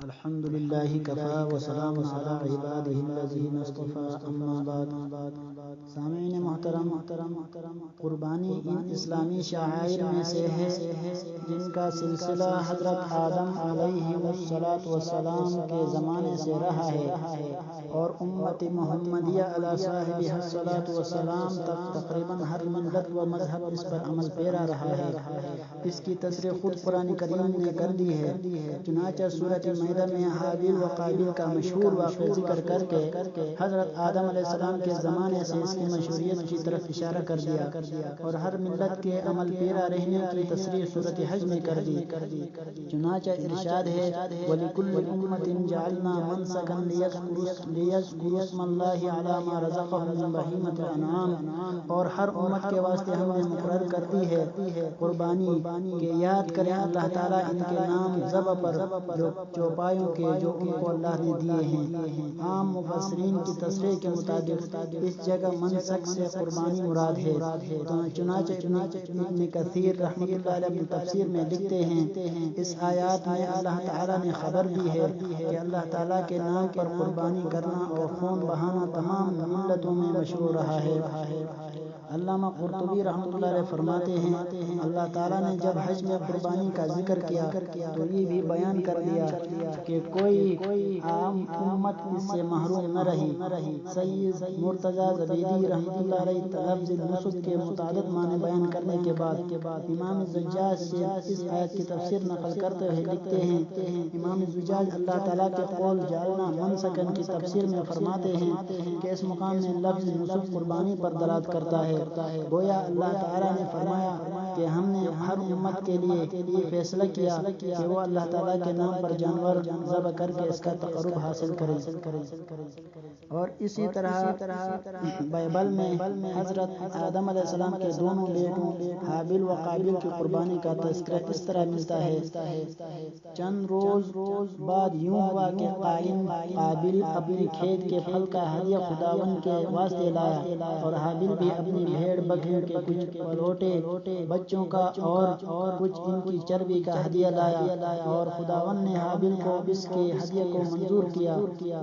الحمد لله كفى وسلام على عباده الذين اصطفى اما بعد سامعین محترم، قربانی ان اسلامی شعائر میں سے ہے جن کا سلسلہ حضرت آدم علیہ السلام کے زمانے سے رہا ہے اور امت محمدیہ علی صاحبہ الصلاۃ والسلام تک تقریباً ہر ملت و مذہب اس پر عمل پیرا رہا ہے۔ اس کی تصریح خود قرآن کریم نے کر دی ہے۔ چنانچہ سورۃ مائدہ میں حابیل و قابیل کا مشہور واقعہ ذکر کر کے حضرت آدم علیہ السلام کے زمانے سے اس کی مشہوریت کی طرف اشارہ کر دیا اور ہر ملت کے عمل پیرا رہنے کی تصریح سورۃ حج میں کر دی۔ چنانچہ ارشاد ہے وَلِكُلِّ أُمَّةٍ جَعَلْنَا مَنْسَكًا لِيَذْكُرُوا اسْمَ اللَّهِ عَلَى مَا رَزَقَهُم مِّن بَهِيمَةِ الْأَنْعَامِ، اور ہر امت کے واسطے ہم نے مقرر کر دی ہے قربانی کہ یاد کریں اللہ تعالیٰ ان کے نام ذبح پر جو چوپایوں کے جو ان کو اللہ نے دیے ہیں۔ عام مفسرین کی تصریح کے مطابق اس جگہ منسک سے قربانی مراد ہے۔ چنانچہ ابن کثیر رحمۃ اللہ علیہ اپنی تفسیر میں لکھتے ہیں اس آیات میں اللہ تعالیٰ نے خبر دی ہے کہ اللہ تعالیٰ کے نام پر قربانی کرنا اور خون بہانا تمام ملتوں میں مشروع رہا ہے۔ علامہ قرطبی رحمۃ اللہ علیہ فرماتے ہیں اللہ تعالیٰ نے جب حج میں قربانی کا ذکر کیا تو یہ بھی بیان کر دیا کہ کوئی عام امت اس سے محروم نہ رہی۔ سید مرتضیٰ زبیدی رحمۃ اللہ علیہ لفظ نسک کے متعدد معنی بیان کرنے کے بعد امام زجاج سے اس آیت کی تفسیر نقل کرتے ہوئے لکھتے ہیں امام زجاج اللہ تعالیٰ کے قول جعلنا منسکن کی تفسیر میں فرماتے ہیں کہ اس مقام میں لفظ نسک قربانی پر دلالت کرتا ہے۔ گویا اللہ تعالیٰ نے فرمایا کہ ہم نے ہر امت کے لیے یہ فیصلہ کیا کہ وہ اللہ تعالیٰ کے نام پر جانور ذبح کر کے اس کا تقرب حاصل کریں۔ اور اسی طرح بائبل میں حضرت آدم علیہ السلام کے دونوں بیٹوں حابیل و قابیل کی قربانی کا تذکرہ اس طرح ملتا ہے چند روز بعد یوں ہوا کہ قابیل اپنے کھیت کے پھل کا ہدیہ خداوند کے واسطے لایا اور حابیل بھی اپنی بھیڑ بکریوں کے کچھ پلوٹے بچوں کا اور کچھ ان کی چربی کا ہدیہ لایا اور خداوند نے حابیل کو اس کے ہدیے کو منظور کیا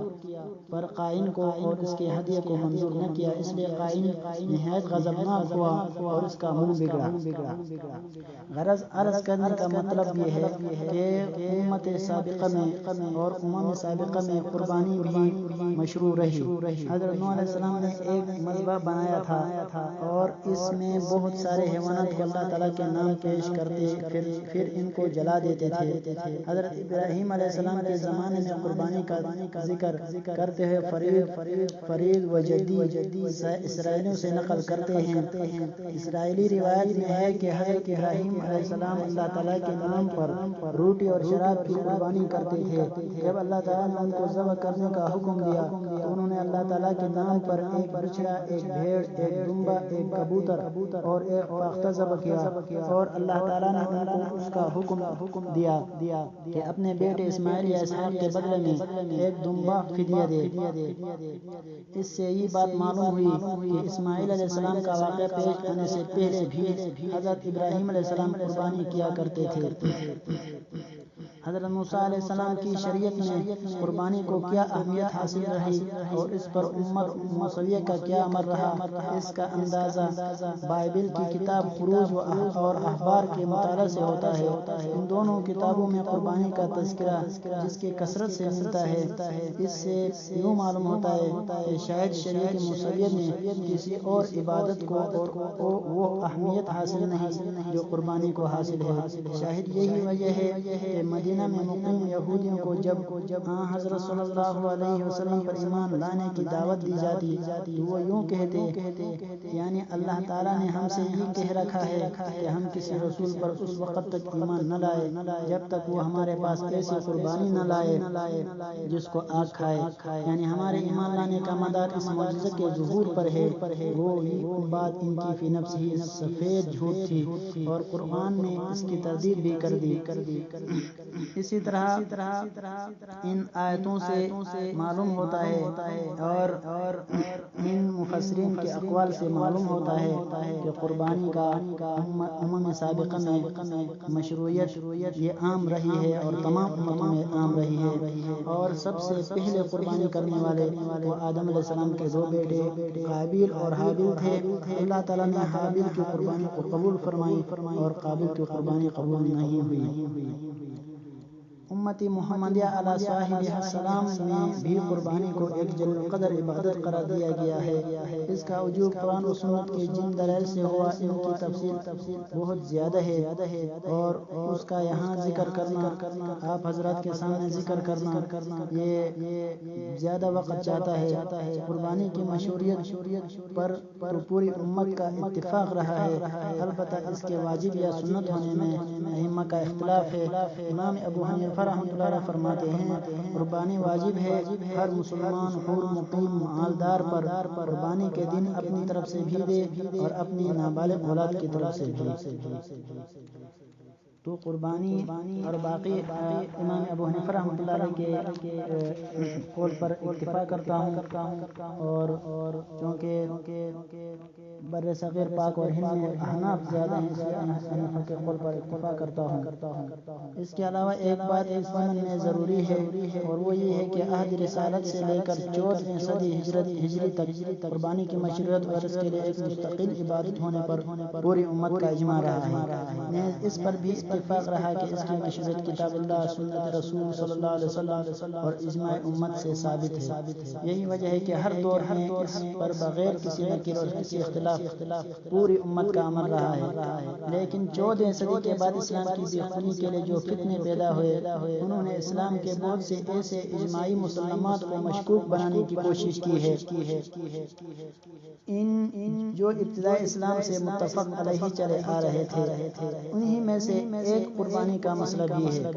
پر قائن کو اور اس کے ہدیے کو منظور نہ کیا، اس لیے قائن نہایت غضبناک ہوا اور اس کا منہ بگڑا۔ غرض عرض کرنے کا مطلب یہ ہے کہ امت سابقہ میں اور امم سابقہ میں قربانی بھی مشروع رہی۔ حضرت نوح علیہ السلام نے ایک مذبح بنایا تھا اور اس میں بہت سارے حیوانات کو اللہ تعالیٰ کے نام پیش کرتے پھر ان کو جلا دیتے تھے۔ حضرت ابراہیم علیہ السلام کے زمانے میں قربانی کا ذکر کرتے ہوئے فرید و جدی اسرائیلیوں سے نقل کرتے ہیں۔ اسرائیلی روایت میں ہے کہ حضرت ابراہیم علیہ السلام اللہ تعالیٰ کے نام پر روٹی اور شراب کی قربانی کرتے تھے۔ جب اللہ تعالیٰ نے ان کو ذبح کرنے کا حکم دیا تو انہوں نے اللہ تعالیٰ کے نام پر ایک بچڑا، ایک بھیڑ، ایک دمبا، ایک کبوتر اور ایک فاختہ ذبح کیا اور اللہ تعالیٰ نے ان کو اس کا حکم دیا کہ اپنے بیٹے اسماعیل یا اسحاق کے بدلے میں ایک دمبا فدیہ دے۔ اس سے یہ بات معلوم ہوئی کہ اسماعیل علیہ السلام کا واقعہ پیش آنے سے پہلے بھی حضرت ابراہیم علیہ السلام قربانی کیا کرتے تھے۔ حضرت موسیٰ علیہ السلام کی شریعت میں قربانی کو کیا اہمیت حاصل رہی اور اس پر امت موسویہ کا کیا عمل رہا، اس کا اندازہ بائبل کی کتاب خروج اور اخبار کے مطالعہ سے ہوتا ہے۔ ان دونوں کتابوں میں قربانی کا تذکرہ جس کی کثرت سے ملتا ہے، اس سے یوں معلوم ہوتا ہے کہ شاید شریعت موسویہ میں کسی اور عبادت کو وہ اہمیت حاصل نہیں جو قربانی کو حاصل ہے۔ شاید یہی وجہ ہے کہ مدینہ میں مقیم یہودیوں کو جب حضرت صلی اللہ علیہ وسلم پر ایمان لانے کی دعوت دی جاتی تو وہ یوں کہتے یعنی اللہ تعالیٰ نے ہم سے یہ کہہ رکھا ہے کہ ہم کسی رسول پر اس وقت تک ایمان نہ لائے جب تک وہ ہمارے پاس ایسی قربانی نہ لائے جس کو آگ کھائے، یعنی ہمارے ایمان لانے کا مدار اس معجزے کے ظہور پر ہے۔ وہ بات ان کی فی نفس ہی سفید جھوٹ تھی اور قرآن نے اس کی تردید بھی کر دی۔ اسی طرح ان آیتوں سے معلوم ہوتا ہے اور ان مفسرین کے اقوال سے معلوم ہوتا ہے کہ قربانی کا امم سابقہ میں مشروعیت یہ عام رہی ہے اور تمام امتوں میں عام رہی ہے، اور سب سے پہلے قربانی کرنے والے وہ آدم علیہ السلام کے دو بیٹے قابیل اور حابیل تھے۔ اللہ تعالیٰ نے حابیل کی قربانی کو قبول فرمائی اور قابیل کی قربانی قبول نہیں ہوئی۔ امتی محمدیہ علیہ صاحبہ السلام میں بھی قربانی کو ایک جلیل القدر عبادت قرار دیا گیا ہے۔ اس کا وجوب قرآن و سنت کے جن دلائل سے ہوا ان کی تفصیل بہت زیادہ ہے اور اس کا یہاں ذکر کرنا آپ حضرات کے سامنے ذکر کرنا یہ زیادہ وقت چاہتا ہے۔ قربانی کی مشروعیت پر پوری امت کا اتفاق رہا ہے، البتہ اس کے واجب یا سنت ہونے میں ائمہ کا اختلاف ہے۔ امام ابو حنیفہ رحمۃ اللہ علیہ فرماتے ہیں قربانی واجب ہے، ہر مسلمان حور مقیم مالدار پر قربانی کے دن اپنی طرف سے بھی دے اور اپنی نابالغ اولاد کی طرف سے بھی۔ تو قربانی اور باقی امام ابو حنیفہ رحمۃ اللہ علیہ کے قول پر اکتفا کرتا ہوں، اور چونکہ بر صغیر پاک اور ہند میں احناف زیادہ ہیں، اس لیے حنیفہ کے قول پر اکتفا کرتا ہوں۔ اس کے علاوہ ایک بات اس ضمن میں ضروری ہے اور وہ یہ ہے کہ عہد رسالت سے لے کر 14ویں صدی ہجری تک قربانی کی مشروعیت اور اس کے لیے ایک مستقل عبادت ہونے پر پوری امت کا اجماع رہا ہے۔ اس پر بھی اتفاق رہا کہ اس کی مشروعیت کتاب اللہ، سنت رسول صلی اللہ علیہ وسلم اور اجماع امت سے ثابت ہے۔ یہی وجہ ہے کہ ہر دور میں اس پر بغیر کسی نکیر اور کسی اختلاف پوری امت کا عمل رہا ہے، لیکن 14ویں صدی کے بعد اسلام کی بے خونی کے لیے جو فتنے پیدا ہوئے انہوں نے اسلام کے بہت سے ایسے اجماعی مسلمات کو مشکوک بنانے کی کوشش کی ہے۔ ان جو ابتدائی اسلام سے متفق علیہ چلے آ رہے تھے انہی میں سے ایک قربانی کا مسئلہ بھی ہے۔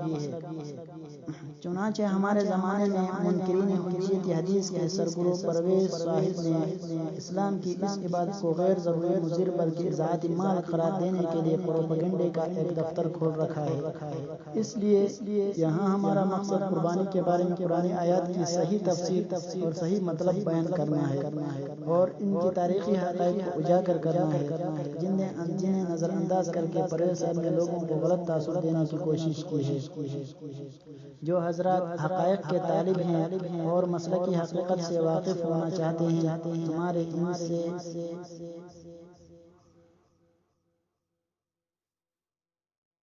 چنانچہ ہمارے زمانے میں منکرین حجیت حدیث کے سرگرو پرویز صاحب نے اسلام کی اس عبادت کو غیر ضروری مضر بلکہ ذاتی مال قرار دینے کے لیے پروپیگنڈے کا ایک دفتر کھول رکھا ہے۔ اس لیے یہاں ہمارا مقصد قربانی کے بارے میں قرآن آیات کی صحیح تفسیر اور صحیح مطلب بیان کرنا ہے اور ان کی تاریخی حقائق کو اجاگر کرنا ہے، جنہیں نظر انداز کر کے پرویز صاحب نے لوگوں کو غلط تاثر دینے کی کوشش کی ہے۔ جو حضرات حقائق کے طالب ہیں اور مسئلہ کی حقیقت سے واقف ہونا چاہتے ہیں، ہمارے ان سے